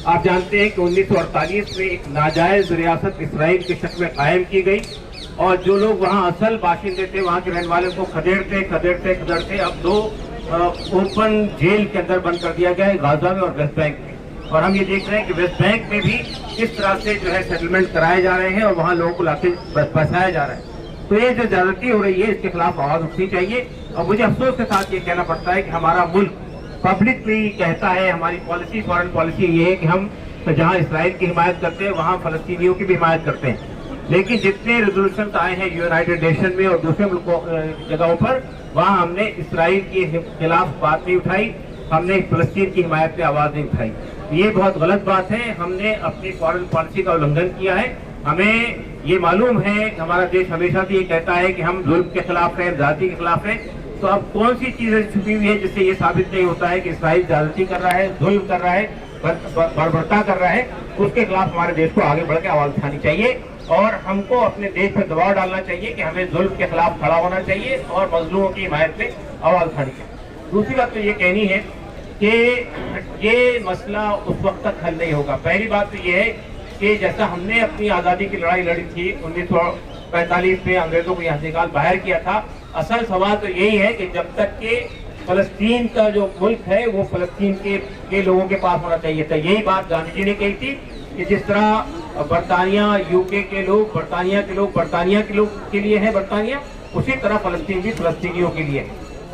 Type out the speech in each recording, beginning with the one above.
آپ جانتے ہیں کہ 1948 میں ایک ناجائز ریاست اسرائیل کی شکل میں قائم کی گئی اور جو لوگ وہاں اصل باشندے تھے وہاں کے رہنے والے کو کھدیڑتے اب 2 اوپن جیل کے اندر بند کر دیا گیا ہے، غزہ میں اور ویسٹ بینک میں. اور ہم یہ دیکھ رہے ہیں کہ ویسٹ بینک میں بھی کس طرح سے جو ہے سیٹلمنٹ کرائے جا رہے ہیں اور وہاں لوگوں کو لا کے بسایا جا رہا ہے. تو یہ جو زیادتی ہو رہی ہے اس کے خلاف آواز اٹھنی چاہیے. اور مجھے افسوس کے ساتھ یہ کہنا پڑتا ہے کہ ہمارا ملک پبلکلی کہتا ہے، ہماری پالیسی فارن پالیسی یہ ہے کہ ہم جہاں اسرائیل کی حمایت کرتے ہیں وہاں فلسطینیوں کی بھی حمایت کرتے ہیں، لیکن جتنے ریزولوشن آئے ہیں یونائٹڈ نیشن میں اور دوسرے جگہوں پر وہاں ہم نے اسرائیل کے خلاف بات نہیں اٹھائی، ہم نے فلسطین کی حمایت پہ آواز نہیں اٹھائی. یہ بہت غلط بات ہے. ہم نے اپنی فارن پالیسی کا النگھن کیا ہے. ہمیں یہ معلوم ہے کہ ہمارا دیش ہمیشہ سے یہ کہتا ہے کہ ہم ظلم کے خلاف ہیں، زیادتی کے خلاف ہیں. تو اب کون سی چیزیں چھپی ہوئی ہے جس سے یہ ثابت نہیں ہوتا ہے کہ اسرائیل زیادتی کر رہا ہے، ظلم کر رہا ہے، بربرتا کر رہا ہے؟ اس کے خلاف ہمارے دیش کو آگے بڑھ کے آواز اٹھانی چاہیے اور ہم کو اپنے دیش پہ دباؤ ڈالنا چاہیے کہ ہمیں ظلم کے خلاف کھڑا ہونا چاہیے اور مظلوموں کی حمایت پہ آواز اٹھانی چاہیے. دوسری بات تو یہ کہنی ہے کہ یہ مسئلہ اس وقت تک حل نہیں ہوگا. پہلی بات تو یہ ہے کہ جیسا ہم نے اپنی آزادی کی لڑائی لڑی تھی 1945 میں، انگریزوں کو یہاں سے نکال باہر کیا تھا، اصل سوال تو یہی ہے کہ جب تک کہ فلسطین کا جو ملک ہے وہ فلسطین کے لوگوں کے پاس ہونا چاہیے تھا. یہی بات گاندھی جی نے کہی تھی کہ جس طرح برطانیہ UK کے لوگ برطانیہ کے لیے ہیں برطانیہ، اسی طرح فلسطین بھی فلسطینیوں کے لیے.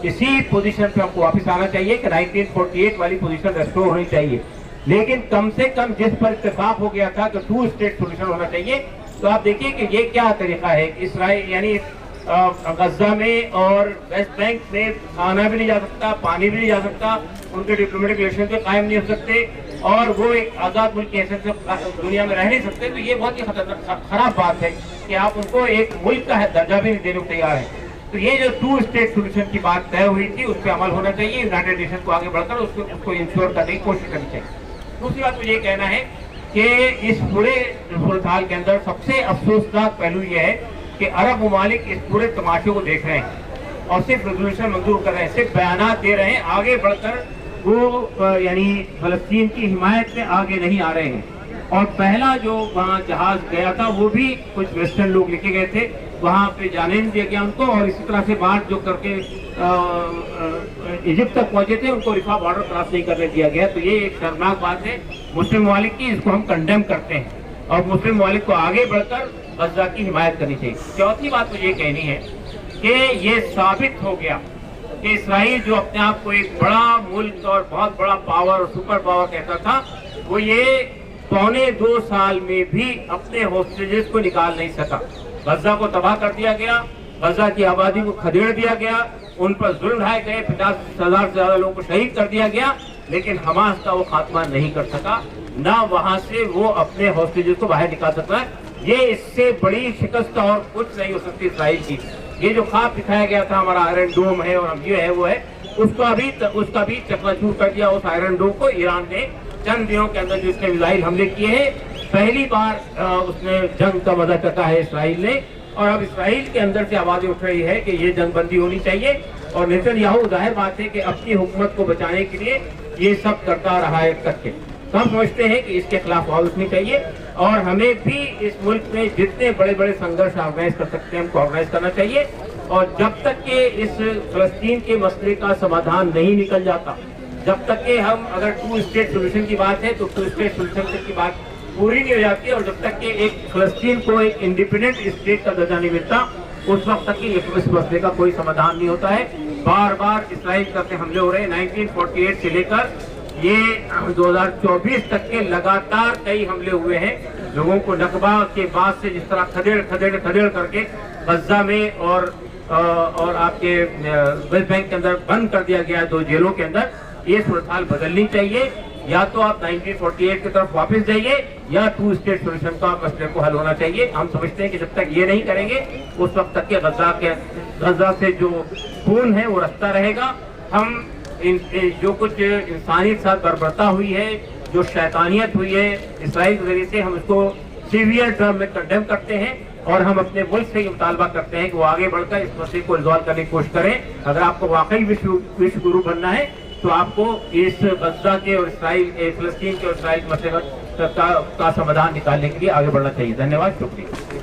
اسی پوزیشن پہ ہم کو واپس آنا چاہیے کہ 1948 والی پوزیشن ریسٹور ہونی چاہیے. لیکن کم سے کم جس پر اتفاق ہو گیا تھا کہ 2 اسٹیٹ سولوشن ہونا چاہیے. تو آپ دیکھیے کہ یہ کیا طریقہ ہے کہ اسرائیل یعنی غزہ میں اور ویسٹ بینک میں کھانا بھی نہیں جا سکتا، پانی بھی نہیں جا سکتا، ان کے ڈپلومیٹک ریلیشن بھی قائم نہیں ہو سکتے اور وہ ایک آزاد ملک کی حیثیت سے دنیا میں رہ نہیں سکتے. تو یہ بہت ہی خراب بات ہے کہ آپ ان کو ایک ملک کا درجہ بھی نہیں دینے کو تیار ہیں. تو یہ جو 2 اسٹیٹ سولوشن کی بات طے ہوئی تھی اس پہ عمل ہونا چاہیے. یونائٹڈ نیشن کو آگے بڑھ کر اس کو انشور کرنے کی کوشش کرنی چاہیے. دوسری بات مجھے یہ کہنا ہے کہ اس پورے صورتحال کے اندر سب سے افسوسناک پہلو یہ ہے کہ عرب ممالک اس پورے تماشے کو دیکھ رہے ہیں اور صرف ریزولوشن منظور کر رہے ہیں، صرف بیانات دے رہے ہیں، آگے بڑھ کر وہ یعنی فلسطین کی حمایت میں آگے نہیں آ رہے ہیں. اور پہلا جو وہاں جہاز گیا تھا وہ بھی کچھ ویسٹرن لوگ لے کے گئے تھے، وہاں پہ جانے نہیں دیا گیا ان کو، اور اسی طرح سے باہر جو کر کے ایجپٹ تک پہنچے تھے ان کو رفاح بارڈر کراس نہیں کرنے دیا گیا. تو یہ ایک شرمناک بات ہے مسلم ممالک کی، اس کو ہم کنڈیم کرتے ہیں اور مسلم ممالک کو آگے بڑھ کر غزہ کی حمایت کرنی چاہیے. چوتھی بات مجھے یہ کہنی ہے کہ یہ ثابت ہو گیا کہ اسرائیل جو اپنے آپ کو ایک بڑا ملک اور بہت بڑا پاور اور سپر پاور کہتا تھا، وہ یہ 2.25 سال میں بھی اپنے ہوسٹیجز کو نکال نہیں سکا. غزہ کو تباہ کر دیا گیا، غزہ کی آبادی کو کھدیڑ دیا گیا، ان پر ظلم ڈھائے گئے، 50,000 سے زیادہ لوگوں کو شہید کر دیا گیا، لیکن حماس کا وہ خاتمہ نہیں کر سکا، نہ وہاں سے وہ اپنے ہوسٹیجز کو باہر نکال سکتا ہے. یہ اس سے بڑی شکست اور کچھ نہیں ہو سکتی اسرائیل کی. یہ جو خواب دکھایا گیا تھا ہمارا آئرن ڈوم ہے اور اب یہ ہے وہ ہے، اس کا بھی چکنا چور کر دیا. اس آئرن ڈوم کو ایران نے چند دنوں کے اندر جو اس نے میزائل حملے کیے ہیں، پہلی بار اس نے جنگ کا مزہ چکھا ہے اسرائیل نے. اور اب اسرائیل کے اندر سے آوازیں اٹھ رہی ہے کہ یہ جنگ بندی ہونی چاہیے. اور نیتن یاہو ظاہر بات ہے کہ اپنی حکومت کو بچانے کے لیے یہ سب کرتا رہا ہے تک کے. تو ہم سمجھتے ہیں کہ اس کے خلاف آواز اٹھنی چاہیے اور ہمیں بھی اس ملک میں جتنے بڑے بڑے سنگرش آرگنائز کر سکتے ہیں ہم کو آرگنائز کرنا چاہیے. اور جب تک کہ اس فلسطین کے مسئلے کا سمادھان نہیں نکل جاتا، جب تک کہ ہم اگر 2 اسٹیٹ سولوشن کی بات ہے تو 2 اسٹیٹ سولوشن کی بات پوری نہیں ہو جاتی، اور جب تک کہ ایک فلسطین کو ایک انڈیپینڈنٹ اسٹیٹ کا درجہ نہیں ملتا اس وقت تک کہ اس مسئلے کا کوئی سمادھان نہیں ہوتا ہے. بار بار اسرائیل کرتے حملے ہو رہے ہیں. 1948 سے لے کر یہ 2024 تک کے لگاتار کئی حملے ہوئے ہیں. لوگوں کو نکبہ کے بعد سے جس طرح کھدیڑ کر کے غزہ میں اور آپ کے ویسٹ بینک کے اندر بند کر دیا گیا 2 جیلوں کے اندر. یہ صورتحال بدلنی چاہیے. یا تو آپ 1948 کی طرف واپس جائیے یا 2 اسٹیٹ سولوشن کا مسئلے کو حل ہونا چاہیے. ہم سمجھتے ہیں کہ جب تک یہ نہیں کریں گے اس وقت تک کہ غزہ سے جو خون ہے وہ رستا رہے گا. ہم جو کچھ انسانیت ساتھ بربرتا ہوئی ہے، جو شیطانیت ہوئی ہے اسرائیل کے ذریعے سے، ہم اس کو سیویئر ٹرم میں کنڈیم کرتے ہیں اور ہم اپنے ملک سے یہ مطالبہ کرتے ہیں کہ وہ آگے بڑھ کر اس مسئلے کو ریزالو کرنے کی کوشش کریں. اگر آپ کو واقعی وشو گرو بننا ہے تو آپ کو اس غزہ کے اور اسرائیل فلسطین کے اور اسرائیل مسئلے کا سمادھان نکالنے کے لیے آگے بڑھنا چاہیے. دھنیہ واد، شکریہ.